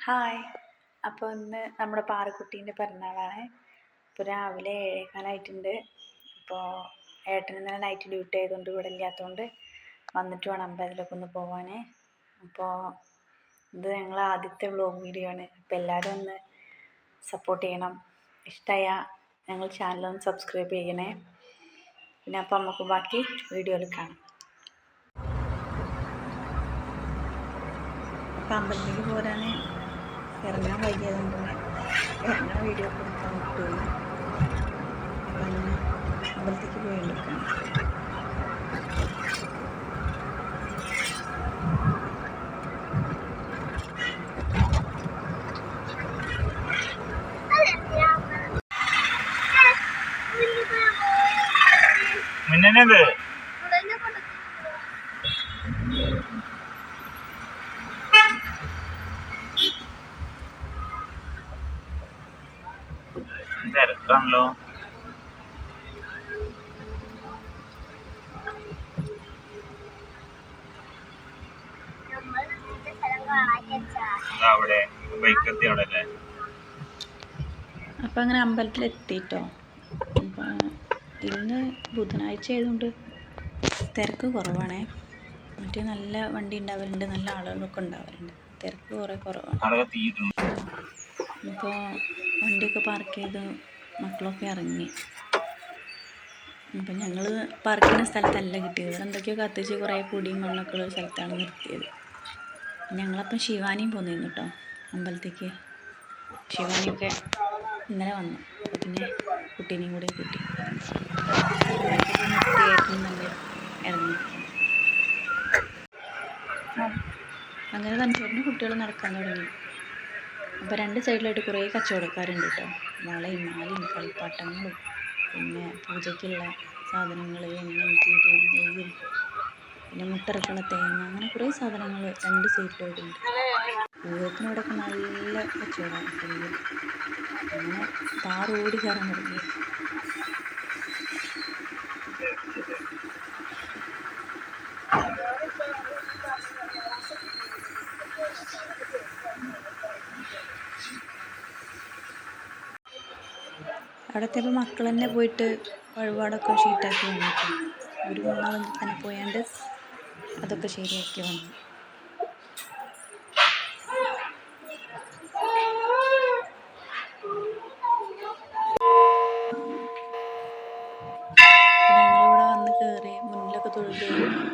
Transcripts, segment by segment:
Hi. അപ്പോൾ ഇന്ന് നമ്മുടെ പാറക്കുട്ടീൻ്റെ പിറന്നാളാണ്. ഇപ്പോൾ രാവിലെ 7:15 അപ്പോൾ ഏട്ടൻ ഇന്നലെ നൈറ്റ് ഡ്യൂട്ടി ആയതുകൊണ്ട് ഇവിടെ ഇല്ലാത്തതുകൊണ്ട് വന്നിട്ട് വേണം അമ്പലത്തിലൊക്കെ ഒന്ന് പോകാൻ. അപ്പോൾ ഇത് ഞങ്ങൾ ആദ്യത്തെ വ്ലോഗ് വീഡിയോ ആണ്. അപ്പോൾ എല്ലാവരും ഒന്ന് സപ്പോർട്ട് ചെയ്യണം. ഇഷ്ടമായ ഞങ്ങൾ ചാനലൊന്ന് സബ്സ്ക്രൈബ് ചെയ്യണേ. പിന്നെ അപ്പോൾ നമുക്ക് ബാക്കി വീഡിയോയിൽ കാണാം. അപ്പോൾ അമ്പലത്തിലേക്ക് പോരാൻ ഇറങ്ങാൻ വൈകിയതുകൊണ്ട് ഇറങ്ങണ വീഡിയോ കൊടുക്കാൻ കിട്ടുള്ളൂ. അപ്പം അങ്ങനെ അമ്പലത്തേക്ക് പോയി എടുക്കണം. തിരക്കാണല്ലോ. അപ്പം അങ്ങനെ അമ്പലത്തിലെത്തിട്ടോ. അപ്പം ഇന്ന് ബുധനാഴ്ച ആയതുകൊണ്ട് തിരക്ക് കുറവാണേ. മറ്റേ നല്ല വണ്ടി ഉണ്ടാവലുണ്ട്, നല്ല ആളുകളൊക്കെ ഉണ്ടാവലുണ്ട്. തിരക്ക് കുറവാണ്. ഇപ്പോൾ വണ്ടിയൊക്കെ പാർക്ക് ചെയ്ത് മക്കളൊക്കെ ഇറങ്ങി. അപ്പം ഞങ്ങൾ പാർക്ക് ചെയ്യുന്ന സ്ഥലത്തല്ല കിട്ടിയത്. ഇവിടെ എന്തൊക്കെയോ കത്തിച്ച് കുറേ പൊടിയും മണ്ണൊക്കെ ഉള്ള സ്ഥലത്താണ് നിർത്തിയത്. ഞങ്ങളപ്പം ശിവാനിയും പോന്നിരുന്നു കേട്ടോ അമ്പലത്തേക്ക്. ശിവാനിയൊക്കെ ഇന്നലെ വന്നു. അപ്പോൾ പിന്നെ കുട്ടീനെയും കൂടെ കൂട്ടി നല്ല ഇറങ്ങി. അങ്ങനെ തനിച്ചോട്ടിന് കുട്ടികൾ നടക്കാൻ തുടങ്ങി. അപ്പോൾ രണ്ട് സൈഡിലായിട്ട് കുറേ കച്ചവടക്കാരുണ്ട് കേട്ടോ. വളയും മാലയും കളിപ്പാട്ടങ്ങളും പിന്നെ പൂജയ്ക്കുള്ള സാധനങ്ങൾ, എണ്ണയും ചീരയും നെയ്യും പിന്നെ മുട്ടറക്കുള്ള തേങ്ങ, അങ്ങനെ കുറേ സാധനങ്ങൾ രണ്ട് സൈഡിലായിട്ടുണ്ട്. പൂരത്തിനോടൊക്കെ നല്ല കച്ചവടമാണ്. അങ്ങനെ താറോടി കയറാൻ തുടങ്ങി. അവിടെ എത്തിയപ്പോൾ മക്കൾ തന്നെ പോയിട്ട് വഴിപാടൊക്കെ ഷീറ്റാക്കി വന്നിട്ട് ഒരു 3-4 തന്നെ പോയാണ്ട് അതൊക്കെ ശരിയാക്കി വന്നു. ഞങ്ങളിവിടെ വന്ന് കയറി മുന്നിലൊക്കെ തൊഴുത്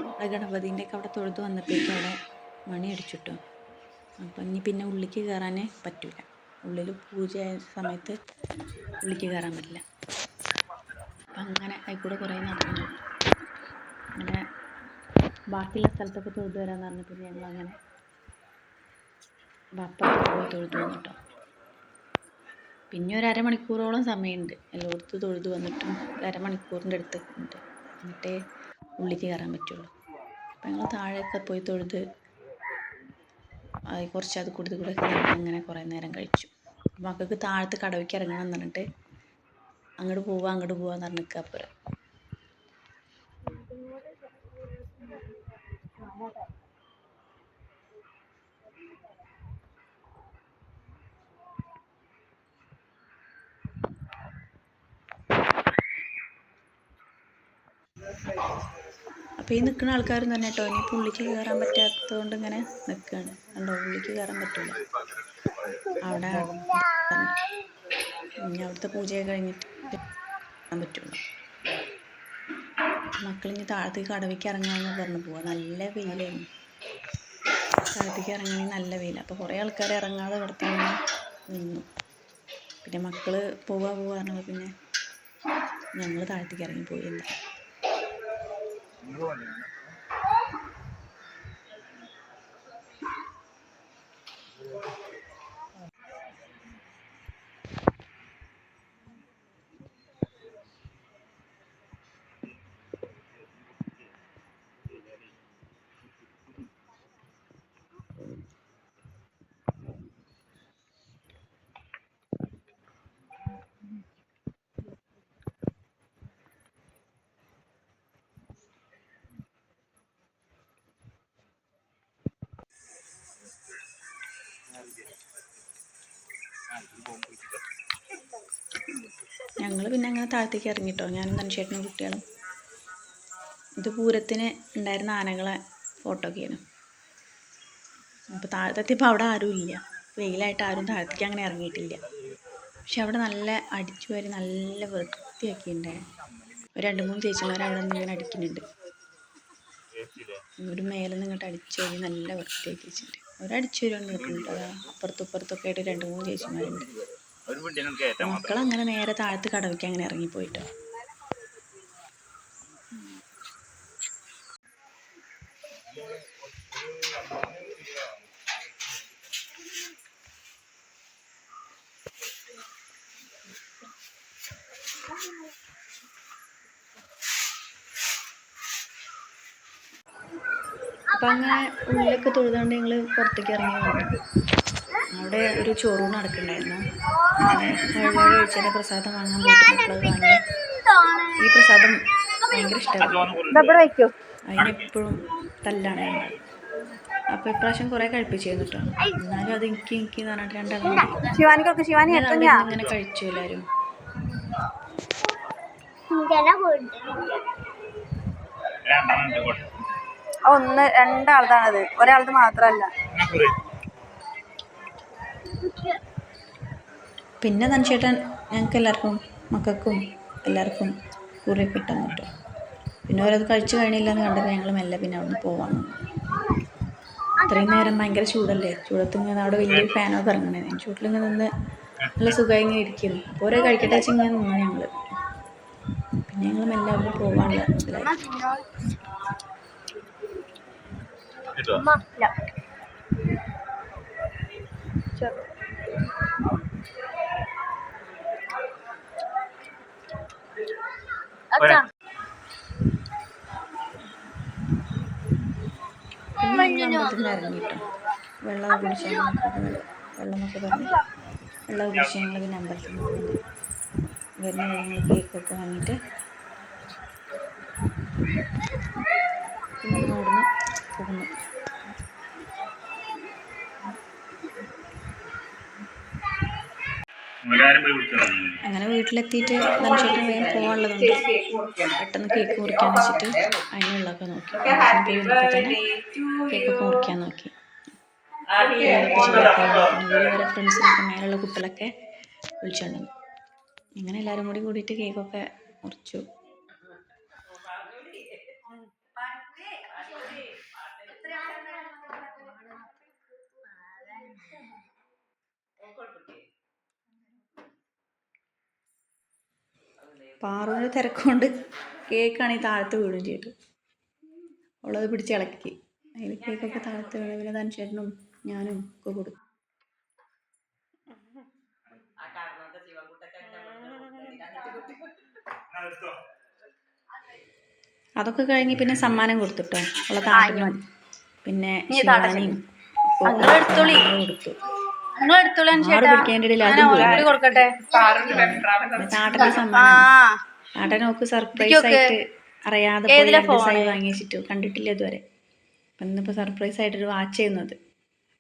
അവിടെ ഗണപതിൻ്റെ ഒക്കെ അവിടെ തൊഴുത് വന്നപ്പോഴേക്കും അവിടെ മണി അടിച്ചിട്ടു. അപ്പം ഇനി പിന്നെ ഉള്ളിലേക്ക് കയറാൻ പറ്റില്ല. ഉള്ളിൽ പൂജ ആയ സമയത്ത് ഉള്ളിലേക്ക് കയറാൻ പറ്റില്ല. അപ്പം അങ്ങനെ അതിൽക്കൂടെ കുറേ നടന്നു. അങ്ങനെ ബാക്കിയുള്ള സ്ഥലത്തൊക്കെ തൊഴുത് വരാമെന്ന് പറഞ്ഞപ്പോൾ ഞങ്ങളങ്ങനെ അപ്പുറത്ത് പോയി തൊഴുത് വന്നിട്ടോ. പിന്നെ ഒരു അരമണിക്കൂറോളം സമയമുണ്ട്. എല്ലായിടത്തും തൊഴുത് വന്നിട്ടും അരമണിക്കൂറിൻ്റെ അടുത്ത് ഉണ്ട്. എന്നിട്ടേ ഉള്ളിലേക്ക് കയറാൻ പറ്റുള്ളൂ. അപ്പം ഞങ്ങൾ താഴെയൊക്കെ പോയി തൊഴുത് കുറച്ച് അത് കൂടെ അങ്ങനെ കുറേ നേരം കഴിച്ചു. മക്കൾക്ക് താഴത്ത് കടവിക്ക് ഇറങ്ങണം എന്ന് പറഞ്ഞിട്ട് അങ്ങോട്ട് പോവാന്ന് പറഞ്ഞ് നിൽക്കുക. അപ്പുറം അപ്പോൾ ഈ നിൽക്കുന്ന ആൾക്കാരും തന്നെ കേട്ടോ ഇനിയിപ്പോൾ ഉള്ളിലേക്ക് കയറാൻ പറ്റാത്തതുകൊണ്ട് ഇങ്ങനെ നിൽക്കുകയാണ്. കണ്ടോ, ഉള്ളിലേക്ക് കയറാൻ പറ്റില്ല. അവിടെ ഇനി അവിടുത്തെ പൂജയൊക്കെ കഴിഞ്ഞിട്ട് കയറാൻ പറ്റുള്ളൂ. മക്കളിനി താഴത്തേക്ക് കടവിക്ക് ഇറങ്ങാമെന്ന് പറഞ്ഞു പോവാം. നല്ല വെയിലായിരുന്നു. താഴത്തേക്ക് ഇറങ്ങണമെങ്കിൽ നല്ല വെയിൽ. അപ്പോൾ കുറേ ആൾക്കാർ ഇറങ്ങാതെ ഇവിടെ തന്നെ നിന്നു. പിന്നെ മക്കൾ പോവാറുള്ളത് പിന്നെ ഞങ്ങൾ താഴത്തേക്ക് ഇറങ്ങിപ്പോയില്ല. ഞങ്ങൾ പിന്നെ അങ്ങനെ താഴത്തേക്ക് ഇറങ്ങിട്ടോ, ഞാനും തനിച്ചേട്ടനും കുട്ടികളും. ഇത് പൂരത്തിന് ഉണ്ടായിരുന്ന ആനകളെ ഫോട്ടോയൊക്കെയാണ്. അപ്പോൾ താഴത്തെത്തിയപ്പോൾ അവിടെ ആരും ഇല്ല, വെയിലായിട്ട് ആരും താഴത്തേക്ക് അങ്ങനെ ഇറങ്ങിയിട്ടില്ല. പക്ഷെ അവിടെ നല്ല അടിച്ചു വാരി നല്ല വൃത്തിയാക്കിയിട്ടുണ്ടായി. ഒരു 2-3 ചേച്ചിമാർ അവിടെ നിന്ന് ഇങ്ങനെ അടിക്കുന്നുണ്ട്. ഒരു മേലെ നിന്ന് ഇങ്ങോട്ട് അടിച്ചു വാരി നല്ല വൃത്തിയാക്കി വെച്ചിട്ടുണ്ട്. ഒരടിച്ചു വരുവാണ് നിൽക്കുന്നുണ്ട്. അതാ അപ്പുറത്തും ഇപ്പുറത്തൊക്കെ ആയിട്ട് 2-3 ചേച്ചിമാരുണ്ട്. മക്കളങ്ങനെ നേരെ താഴത്ത് കടവിക്ക് അങ്ങനെ ഇറങ്ങിപ്പോയിട്ടോ. അപ്പം അങ്ങനെ ഉള്ളിലൊക്കെ തൊഴുതുകൊണ്ട് ഞങ്ങൾ പുറത്തേക്ക് ഇറങ്ങി വന്നു. അവിടെ ഒരു ചോറൂണ് നടക്കുന്നുണ്ടായിരുന്നു. അങ്ങനെ വഴിപാട് കഴിച്ചതിൻ്റെ പ്രസാദം വാങ്ങാൻ പോയിട്ട് മക്കളത് വാങ്ങി. ഈ പ്രസാദം ഭയങ്കര ഇഷ്ടമാണ്. അതിനെപ്പോഴും തല്ലാണ് ഞങ്ങൾ. അപ്പോൾ ഇപ്രാവശ്യം കുറേ കഴിപ്പിച്ചിരുന്നു കേട്ടോ. എന്നാലും അത് എനിക്ക് എന്ന് പറഞ്ഞിട്ട് രണ്ടാളും ഇങ്ങനെ കഴിച്ചു എല്ലാവരും. ഒന്ന് രണ്ടാളതാണത്, ഒരാളത് മാത്രമല്ല. പിന്നെ തനിച്ചേട്ടൻ ഞങ്ങൾക്ക് എല്ലാവർക്കും മക്കൾക്കും എല്ലാവർക്കും കുറിയൊക്കെ ഇട്ടു കേട്ടോ. പിന്നെ അവരത് കഴിച്ചു കഴിഞ്ഞില്ല എന്ന് കണ്ടപ്പോൾ ഞങ്ങൾ മെല്ലെ പിന്നെ അവിടെ നിന്ന് പോവാൻ. അത്രയും നേരം ഭയങ്കര ചൂടല്ലേ, ചൂടത്ത് ഇങ്ങനെ അവിടെ വലിയൊരു ഫാനൊക്കെ ഇറങ്ങണേ. ചൂട്ടിലിങ്ങനെ നിന്ന് നല്ല സുഖമായി ഇങ്ങനെ ഇരിക്കുന്നു. അപ്പോൾ ഓരോ കഴിക്കട്ടെ വെച്ച് ഇങ്ങനെ നിന്നു ഞങ്ങൾ. പിന്നെ ഞങ്ങൾ മെല്ലെ അവിടെ പോവാനുള്ള ഇതിലായി. പിന്നെ ഇറങ്ങിട്ടോ വെള്ളം കുടിച്ച് വെള്ളം എന്നൊക്കെ പറഞ്ഞ് വെള്ളം കുടിച്ച് ഞങ്ങൾ പിന്നെ അമ്പലത്തിൽ പോകുന്നു. വരുന്ന ഞങ്ങൾ കേക്കൊക്കെ വാങ്ങിയിട്ട് പിന്നെ അവിടുന്ന് പോകുന്നു. അങ്ങനെ വീട്ടിലെത്തിയിട്ട് തനിച്ചേട്ടൻ വേഗം പോകാനുള്ളതുകൊണ്ട് പെട്ടെന്ന് കേക്ക് മുറിക്കാൻ വെച്ചിട്ട് അതിനുള്ളതൊക്കെ നോക്കി. പോയി വന്നപ്പോൾ തന്നെ കേക്കൊക്കെ മുറിക്കാൻ നോക്കി. പിന്നെ വേറെ ഫ്രണ്ട്സിനൊക്കെ മേലുള്ള കുട്ടികളൊക്കെ വിളിച്ചുകൊണ്ടുവന്നു. അങ്ങനെ എല്ലാവരും കൂടി കൂടിയിട്ട് കേക്കൊക്കെ മുറിച്ചു. പാറുവിൻ്റെ തിരക്കുകൊണ്ട് കേക്കാണെങ്കിൽ താഴത്ത് വീഴുകയും ചെയ്തു. അവളത് പിടിച്ച് ഇളക്കി. അതിൽ കേക്കൊക്കെ താഴത്ത് വീണ്. പിന്നെ തനിച്ചേട്ടനും ഞാനും ഒക്കെ കൊടുത്തു. അതൊക്കെ കഴിഞ്ഞ് പിന്നെ സമ്മാനം കൊടുത്തിട്ടോ. അവളെ താട്ടനും പിന്നെ ശിവാനിയും കൊടുത്തു. താട്ടന്റെ സമ്മാനം. താട്ടനോക്ക് സർപ്രൈസ് ആയിട്ട് അറിയാതെ പോയി വാങ്ങിച്ചിട്ടു. കണ്ടിട്ടില്ല ഇതുവരെ. അപ്പം ഇന്നിപ്പോൾ സർപ്രൈസ് ആയിട്ടൊരു വാച്ച് ചെയ്യുന്നത്.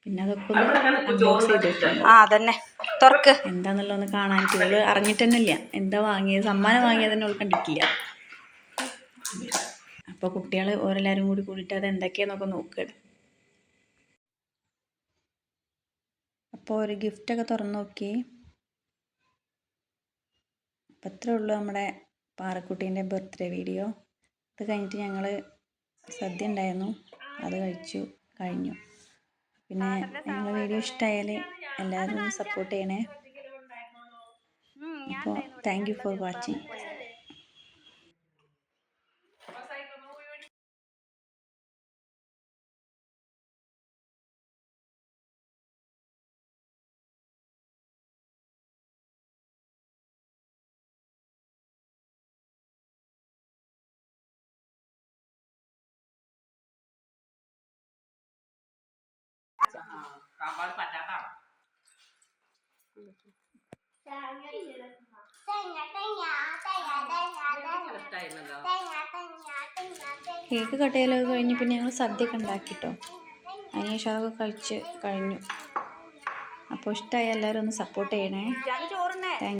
പിന്നെ അതൊക്കെ ഒന്ന് അൺബോക്സ് ചെയ്തിട്ടുണ്ട്. എന്താന്നുള്ളതൊന്ന് കാണാനിട്ട് ഇവള് അറിഞ്ഞിട്ട് തന്നെ ഇല്ല എന്താ വാങ്ങിയത്. സമ്മാനം വാങ്ങിയതെന്നെ അവൾ കണ്ടിട്ടില്ല. അപ്പോൾ കുട്ടികൾ ഓരെല്ലാവരും കൂടിയിട്ട് അത് എന്തൊക്കെയാന്നൊക്കെ നോക്കുകയാണ്. അപ്പോൾ ഒരു ഗിഫ്റ്റൊക്കെ തുറന്നു നോക്കി. അപ്പം അത്രേ ഉള്ളൂ നമ്മുടെ പാറക്കുട്ടീൻ്റെ ബർത്ത്ഡേ വീഡിയോ. അത് കഴിഞ്ഞിട്ട് ഞങ്ങൾ സദ്യ ഉണ്ടായിരുന്നു, അത് കഴിഞ്ഞു. പിന്നെ ഞങ്ങളുടെ വീഡിയോ ഇഷ്ടമായാൽ എല്ലാവരും ഒന്ന് സപ്പോർട്ട് ചെയ്യണേ. അപ്പോൾ thank you for watching. Cake cut ചെയ്യലൊക്കെ കഴിഞ്ഞ് പിന്നെ ഞങ്ങൾ സദ്യയൊക്കെ ഉണ്ടാക്കിട്ടോ. അതിനുശേഷം അതൊക്കെ കഴിച്ച് കഴിഞ്ഞു. അപ്പോൾ ഇഷ്ടമായ എല്ലാവരും ഒന്ന് സപ്പോർട്ട് ചെയ്യണേ. ചോറുന്നേ. താങ്ക്